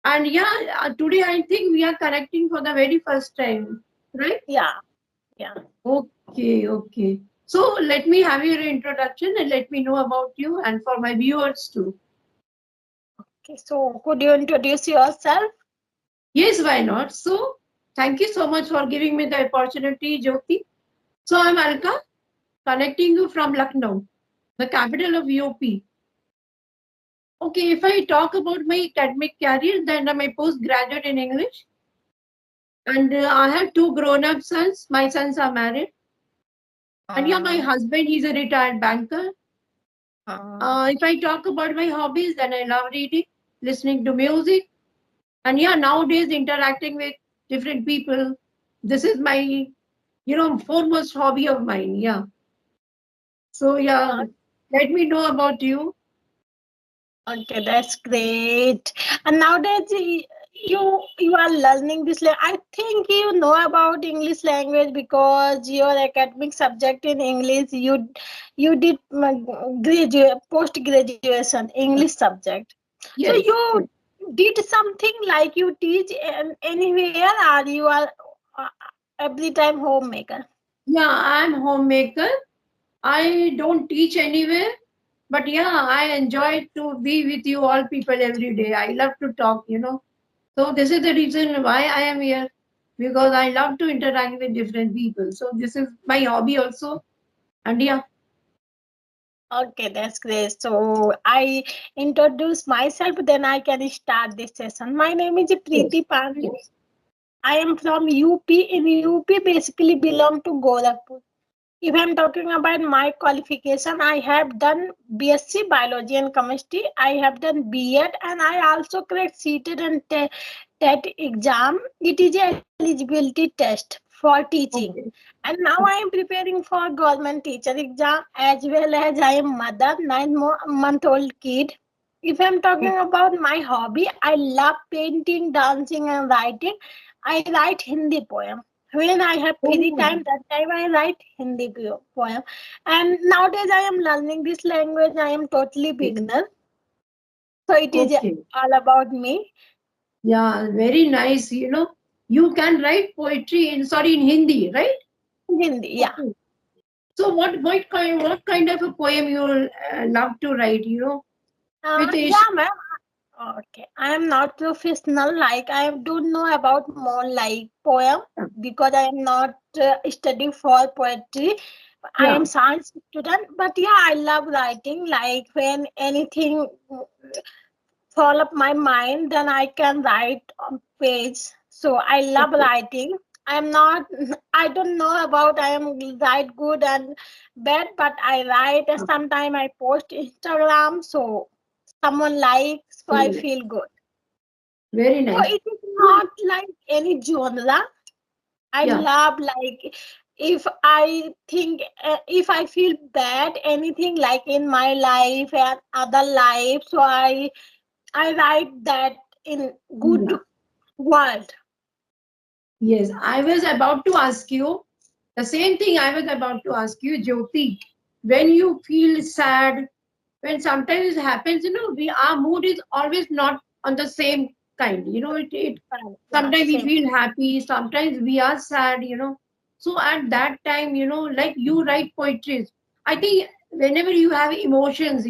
And yeah, today I think we are connecting for the very first time, right? Yeah, yeah. Okay, okay. So let me have your introduction and let me know about you and for my viewers too. Okay, so could you introduce yourself? Yes, why not? So thank you so much for giving me the opportunity, Jyoti. So I'm Alka, connecting you from Lucknow, the capital of UP. Okay, if I talk about my academic career, then I'm a postgraduate in English. And I have two grown-up sons. My sons are married. And yeah, my Uh, husband, he's a retired banker. uh, If I talk about my hobbies, then I love reading, listening to music, and yeah, nowadays interacting with different people. This is my, foremost hobby of mine. Yeah. So yeah, uh, let me know about you. okay, that's great. And nowadays, you are learning this. I think you know about English language because your academic subject in English. You did graduate post graduation English subject. So Yes. you did something like you teach anywhere, or you are uh, every time homemaker. Yeah, I'm homemaker. I don't teach anywhere, but yeah, I enjoy to be with you all people every day. I love to talk. So this is the reason why I am here because I love to interact with different people. So this is my hobby also. And yeah, Okay, that's great. So I introduce myself, then I can start this session. My name is yes, Preeti Pandey. I am from UP. In UP, basically belong to Gorakhpur. If I'm talking about my qualification, I have done BSc Biology and Chemistry. I have done B.Ed and I also cracked CETED and TET exam. It is a eligibility test for teaching. okay, And now I am preparing for government teacher exam as well as I am mother, 9-month old kid. If I'm talking about my hobby, I love painting, dancing and writing. I write Hindi poem when I have free oh, time, that time I write Hindi poem. And nowadays I am learning this language. I am totally beginner. So it is okay, all about me. yeah, very nice. You can write poetry in Hindi, right? Hindi, yeah. Okay. So what kind of a poem you love to write? With Yeah, ma'am. Okay. I am not professional. Like I don't know about more like poem because I am not studying for poetry. I yeah, am science student, but yeah, I love writing. Like when anything fall up my mind, then I can write on page. So I love okay, writing. I'm not, I don't know about I am write good and bad, but I write and sometimes I post Instagram. So someone likes, so I very, feel good. very So nice. it is not like any genre. I Yeah, love like if I think if I feel bad anything like in my life and other life, so I write that in good yeah. world. Yes, I was about to ask you the same thing I was about to ask you, Jyoti. When you feel sad, when sometimes it happens, our mood is always not on the same kind. It Yeah, sometimes we same. feel happy, sometimes we are sad. So at that time, like you write poetry. I think whenever you have emotions,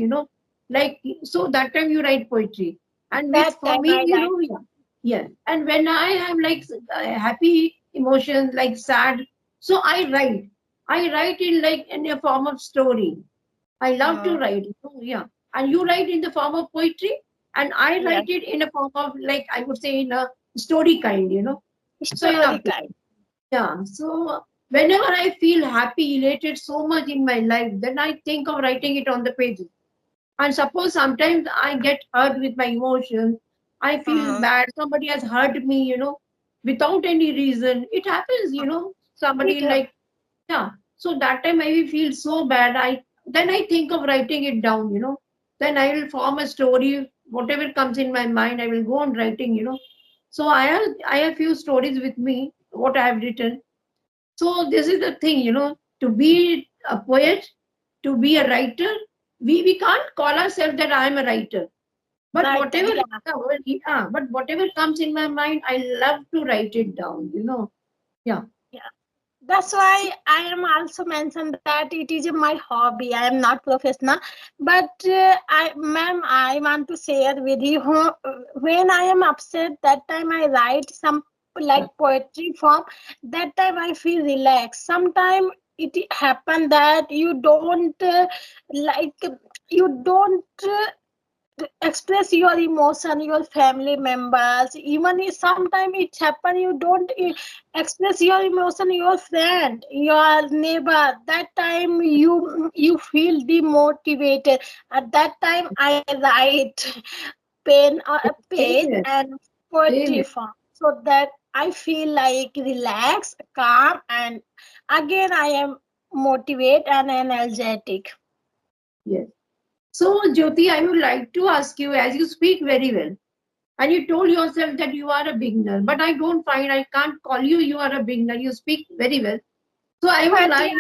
like so that time you write poetry. And with That for time me, I write. yeah, yeah. And when I have like happy emotions, like sad, so I write in like in a form of story. I love to Uh, write. Yeah. And you write in the form of poetry, and I yeah, write it in a form of, like, I would say, in a story kind. So I story love to. kind. Yeah. So whenever I feel happy, elated so much in my life, then I think of writing it on the pages. And suppose sometimes I get hurt with my emotions, I feel Uh, bad, somebody has hurt me, without any reason. It happens, it somebody like, yeah. So that time I will feel so bad. I think of writing it down. Then I will form a story. Whatever comes in my mind, I will go on writing. So I have few stories with me, what I have written. So this is the thing, to be a poet, to be a writer, we can't call ourselves that I am a writer. But Right, whatever, yeah. but whatever comes in my mind, I love to write it down. Yeah. Yeah. That's why I am also mentioned that it is my hobby. I am not professional, but I want to share with you when I am upset. That time I write some like poetry form. That time I feel relaxed. Sometimes it happen that you don't like you don't. Express your emotion, your family members, even if sometimes it happen you don't express your emotion, your friend, your neighbor, that time you feel demotivated. At that time I write pen on a Same page here. and Same poetry here. form, so that I feel like relaxed, calm, and again I am motivated and energetic. Yes. So, Jyoti, I would like to ask you, as you speak very well, and you told yourself that you are a beginner, but I don't find, I can't call you, you are a beginner. You speak very well. So I would But like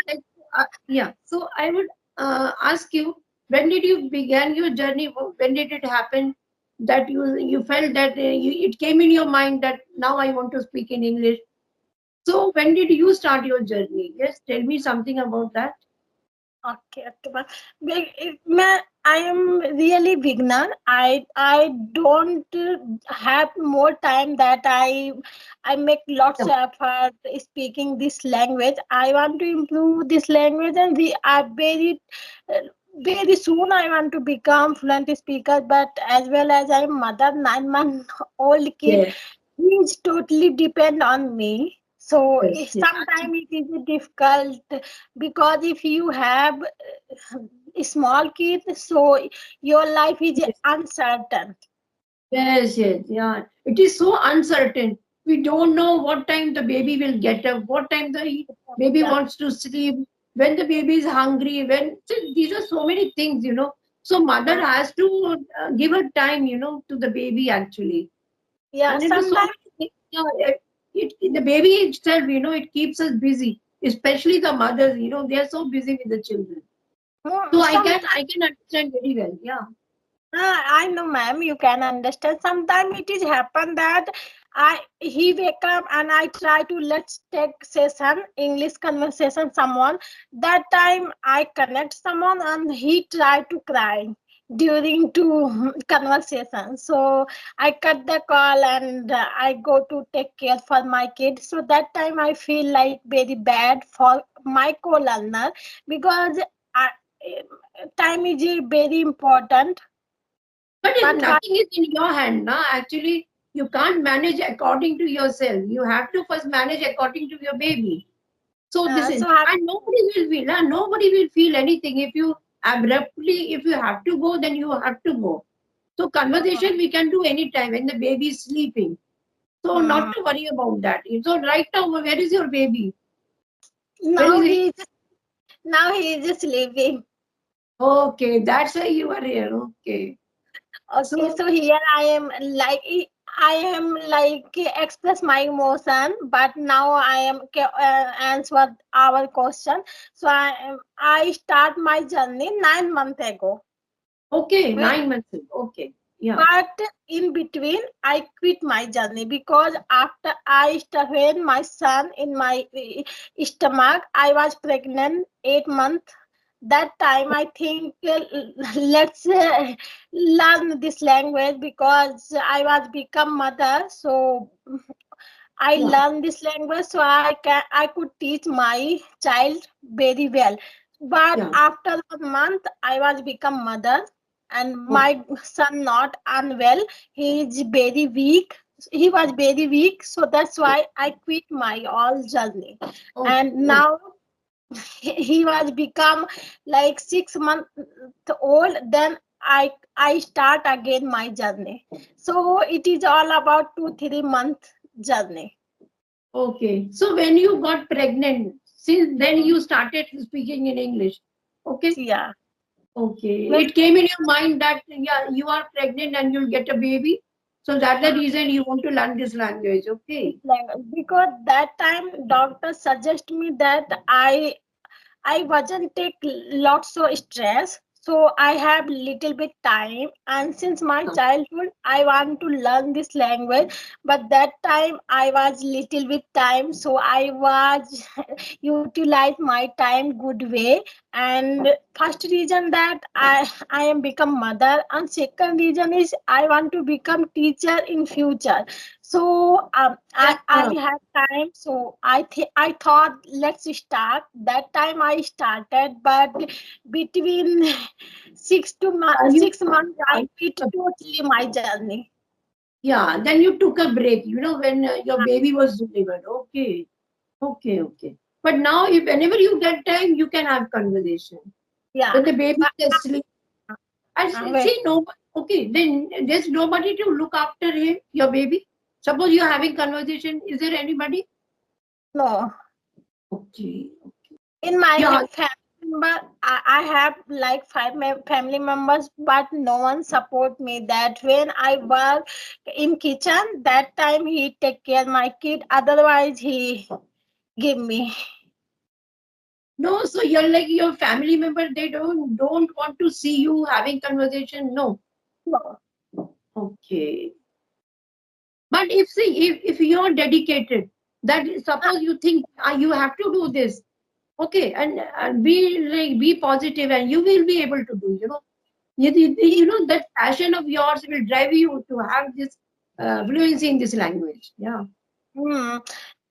yeah. So I would ask you, when did you begin your journey? When did it happen that you felt that it came in your mind that now I want to speak in English? So when did you start your journey? Yes, tell me something about that. okay, okay. I am really beginner. I don't have more time that I make lots Yeah. of effort speaking this language. I want to improve this language, and we are uh, very soon I want to become fluent speaker. But as well as I'm mother, 9 month old kid, Yes, is totally depend on me. So yes, yes. sometimes it is difficult because if you have a small kid, so your life is Yes. uncertain. Yes, yes, yeah. It is so uncertain. We don't know what time the baby will get up, what time the baby Yeah, wants to sleep, when the baby is hungry, when so these are so many things. So mother yeah, has to give her time to the baby actually. yeah. And it is so Sometimes, many things. Yeah, the baby itself it keeps us busy, especially the mothers, they are so busy with the children. So I can sometimes. I can understand very well. Yeah. I know, ma'am. You can understand. Sometimes it is happen that I he wake up and I try to let's take session English conversation someone. That time I connect someone and he try to cry during to conversation. So I cut the call and I go to take care for my kid. So that time I feel like very bad for my co-learner because I, time is very important. But if But why? nothing is in your hand, na, actually, you can't manage according to yourself. You have to first manage according to your baby. So this is, So have, and nobody will feel anything. If you have to go, then you have to go. So conversation we can do anytime when the baby is sleeping. So not uh, to worry about that. So right now, where is your baby? Where now is it? he is now he is just leaving. Okay, that's why you are here. Okay. Okay, So so here I am like express my emotion, but now I am answer our question. So I start my journey 9 months ago. okay, When 9 months ago. Okay. Yeah. But in between, I quit my journey because after when my son in my stomach, I was pregnant 8 months. That time, I think let's learn this language because I was become mother. So I Yeah. learned this language so I could teach my child very well. But Yeah. after a month, I was become mother, and Okay. my son not unwell. He is very weak. He was very weak, so that's why I quit my all journey. And Okay. now he was become like 6 months old. Then I start again my journey. So it is all about 2 3 month journey. Okay. So when you got pregnant, since then you started speaking in English. Okay. Yeah. Okay. When, It came in your mind that yeah, you are pregnant and you'll get a baby. So that's the uh, reason you want to learn this language. this Okay. language, because that time doctor suggest me that I wasn't take lots of stress. So I have little bit time, and since my childhood I want to learn this language, but that time I was little bit time, so I was utilize my time good way. And first reason that I am become mother, and second reason is I want to become teacher in future. So I Yeah. have time, so I thought let's start. That time I started, but between 6 months I You quit totally my journey. yeah, then you took a break, when your baby was delivered. Okay, okay, okay. But now, if whenever you get time, you can have conversation. Yeah, When the baby but is asleep, I wait, see no. Okay, then there's nobody to look after him, your baby. Suppose you're having conversation. Is there anybody? no. Okay. In my Yeah. family member, I have like five family members, but no one support me. That when I work in kitchen, that time he take care my kid. Otherwise, he give me. No, so you're like your family member. They don't want to see you having conversation. No. No. Okay. But if see if you're dedicated, that suppose you think you have to do this, okay, and be positive, and you will be able to do. That passion of yours will drive you to have this fluency in this language. Yeah. Hmm.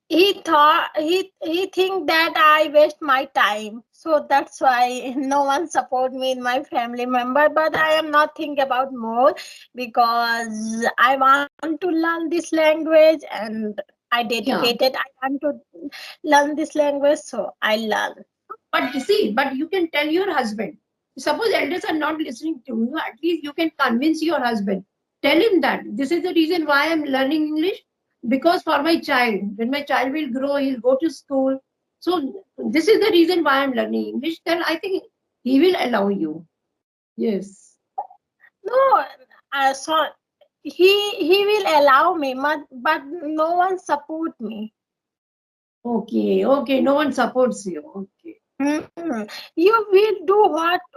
He thought he think that I waste my time, so that's why no one support me in my family member. But I am not think about more, because I want to learn this language, and I Yeah. dedicated. I want to learn this language, so I learn. But you see, but you can tell your husband. Suppose elders are not listening to you, at least you can convince your husband. Tell him that this is the reason why I'm learning English, because for my child, when my child will grow, he'll go to school. So this is the reason why I'm learning English. Then I think he will allow you. Yes. No, so he will allow me, but no one support me. Okay. Okay. No one supports you. Okay. Hmm. You will do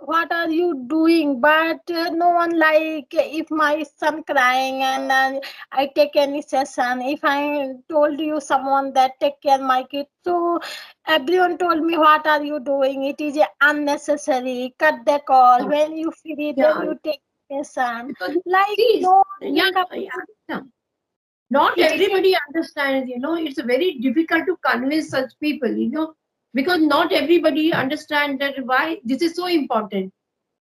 what are you doing, but no one like if my son crying and I take any session. If I told you someone that take care my kid, so everyone told me what are you doing? It is unnecessary. Cut the call. Yeah. When you free, then Yeah. you take session. Because Like see, no yeah, think about yeah. Not it is everybody understands, it's very difficult to convince such people, because not everybody understands that why this is so important.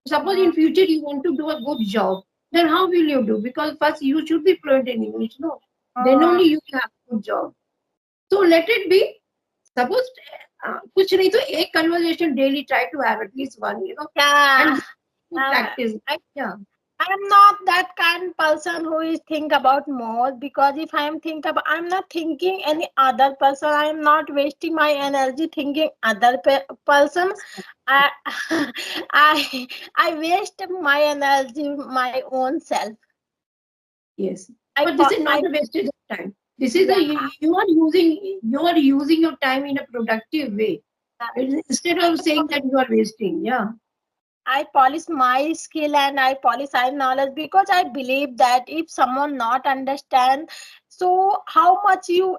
Suppose uh, in future you want to do a good job, then how will you do? Because first you should be fluent in English, no? Then uh, only you will have a good job. So let it be. Suppose कुछ नहीं तो एक conversation daily try to have at least one, yeah. and practice. I Yeah. I'm not that kind person who is think about more, because if I am think about, I'm not thinking any other person. I am not wasting my energy thinking other person. I I waste my energy my own self. Yes, I but this is not I a wastage of time. This is a yeah. you are using your time in a productive way. Instead I of saying that you are wasting. Yeah. I polish my skill and I polish my knowledge, because I believe that if someone not understand, so how much you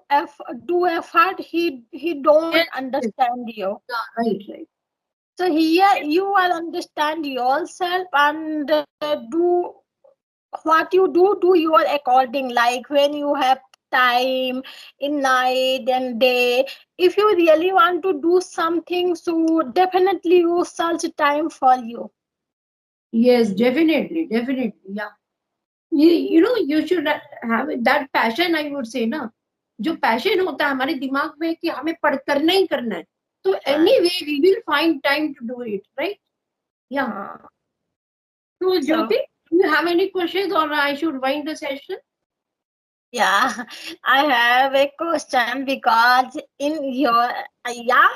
do effort, he don't Yes. Yes. understand you. Yeah, right. Right. So here you will understand yourself and do what you do your according, like when you have time in night and day. If you really want to do something, so definitely you search time for you. Yes, definitely, definitely. Yeah. You should have that passion. I would say ना, जो passion होता है हमारे दिमाग में कि हमें पढ़ करना ही करना है. So Right. anyway, we will find time to do it, right? Yeah. Uh, So so Jyoti, do you have any questions, or I should wind the session? yeah, I have a question, because in your yeah,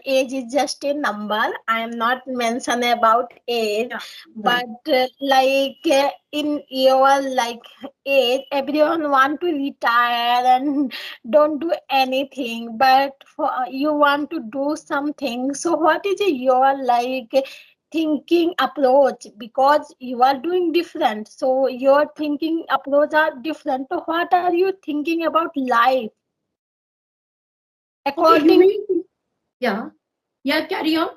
age is just a number. I am not mention about age, Yeah. Yeah. but like in your like age, everyone want to retire and don't do anything, but for you want to do something. So what is your like thinking approach, because you are doing different, so your thinking approach are different. So what are you thinking about life Okay, you according? mean, yeah, yeah, carry on,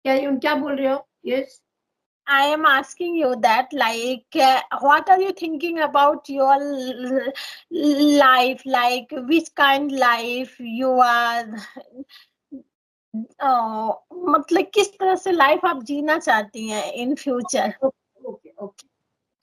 क्या बोल रहे हो? Yes. I am asking you that, like, what are you thinking about your life, like which kind life you are, मतलब किस तरह से life आप जीना चाहती हैं in future? Okay.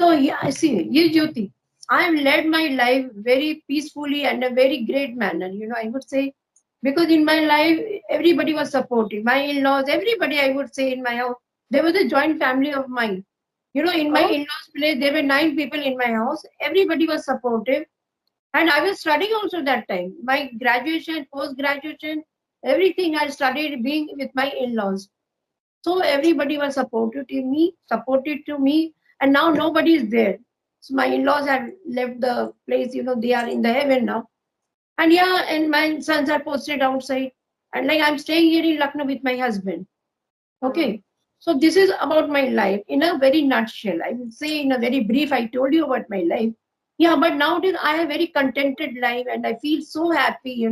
So yeah, see, ये Jyoti, I have led my life very peacefully and a very great manner. I would say, because in my life everybody was supportive. My in-laws, everybody, I would say, in my house, there was a joint family of mine. In my Oh, in-laws place, there were 9 people in my house. Everybody was supportive, and I was studying also that time. My graduation, post-graduation, everything I studied being with my in-laws. So everybody was supportive to me, and now nobody is there. So my in-laws have left the place, they are in the heaven now. And yeah, and my sons are posted outside. And like I'm staying here in Lucknow with my husband. hmm. Okay. So this is about my life in a very nutshell. I would say in a very brief, I told you about my life. Yeah, but nowadays I have very contented life and I feel so happy,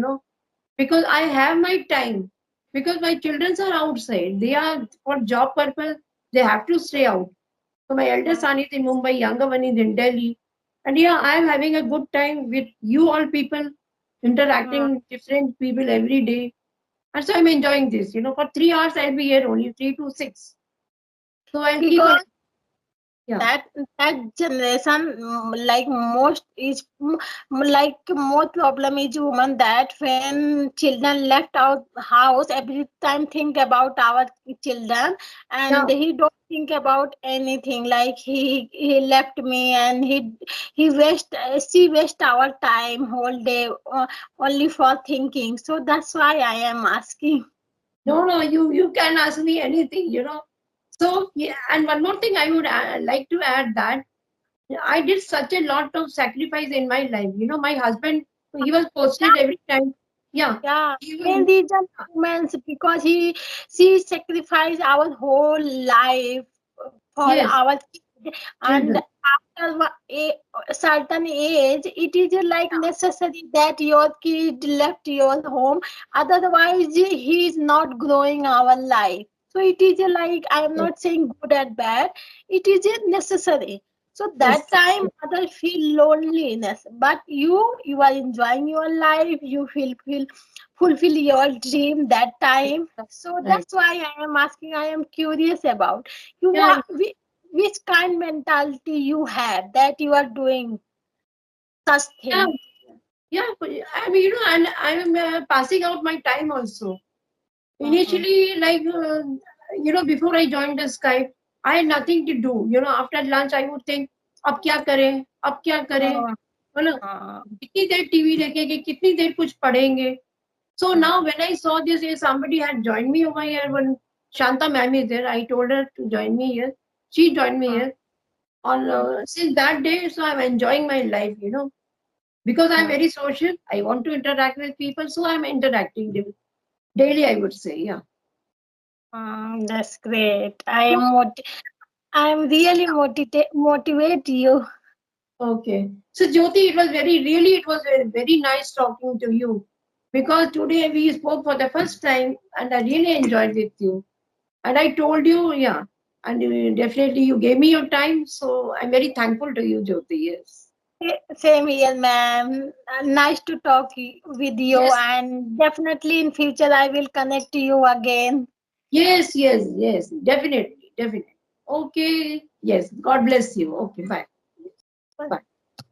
because I have my time. Because my children are outside. They are for job purpose. They have to stay out. So my elder Hmm. son is in Mumbai, younger one is in Delhi. And yeah, I am having a good time with you all people, Hmm. interacting with different people every day. And so I'm enjoying this. For 3 hours I'll be here only, 3 to 6. So I'll keep on. Because Yeah. that that generation, like most is like more problem is woman, that when children left our house, every time think about our children, Yeah. and he don't think about anything, like he left me, and he waste she waste our time whole day, only for thinking. So that's why I am asking. No, you can ask me anything. So yeah, and one more thing I would like to add that I did such a lot of sacrifice in my life. My husband, he was posted every time. Yeah, Yeah, he main was. reason humans, because she sacrificed our whole life for Yes, our kid, and children. after a certain age, it is like Yeah, necessary that your kid left your home. Otherwise, he is not growing our life. So it is like, I am yes, not saying good or bad. It is necessary. So yes, that time others feel loneliness, but you are enjoying your life. You feel fulfill your dream that time. So right. that's why I am asking. I am curious about you. Yeah, Which kind mentality you have that you are doing such yeah, thing? yeah. I mean, and I'm passing out my time also. Mm-hmm. Initially, like, before I joined the Skype, I had nothing to do. After lunch, I would think, अब क्या करें, अब क्या करें, है ना? कितनी देर TV देखेंगे, कितनी देर कुछ पढ़ेंगे. So now when I saw this, somebody had joined me over here. When Shanta ma'am is there, I told her to join me here. She joined me here. On since that day, so I'm enjoying my life, because I'm very social. I want to interact with people, so I'm interacting daily. I would say, yeah. That's great. So, I am really motivate you. okay. So Jyoti, it was very nice talking to you, because today we spoke for the first time and I really enjoyed with you. And I told you, yeah, and definitely you gave me your time. So I'm very thankful to you, Jyoti. Yes. Same here, ma'am. Nice to talk with you, Yes, and definitely in future I will connect to you again. yes. Definitely. Okay. Yes. God bless you. Okay. Bye. Bye.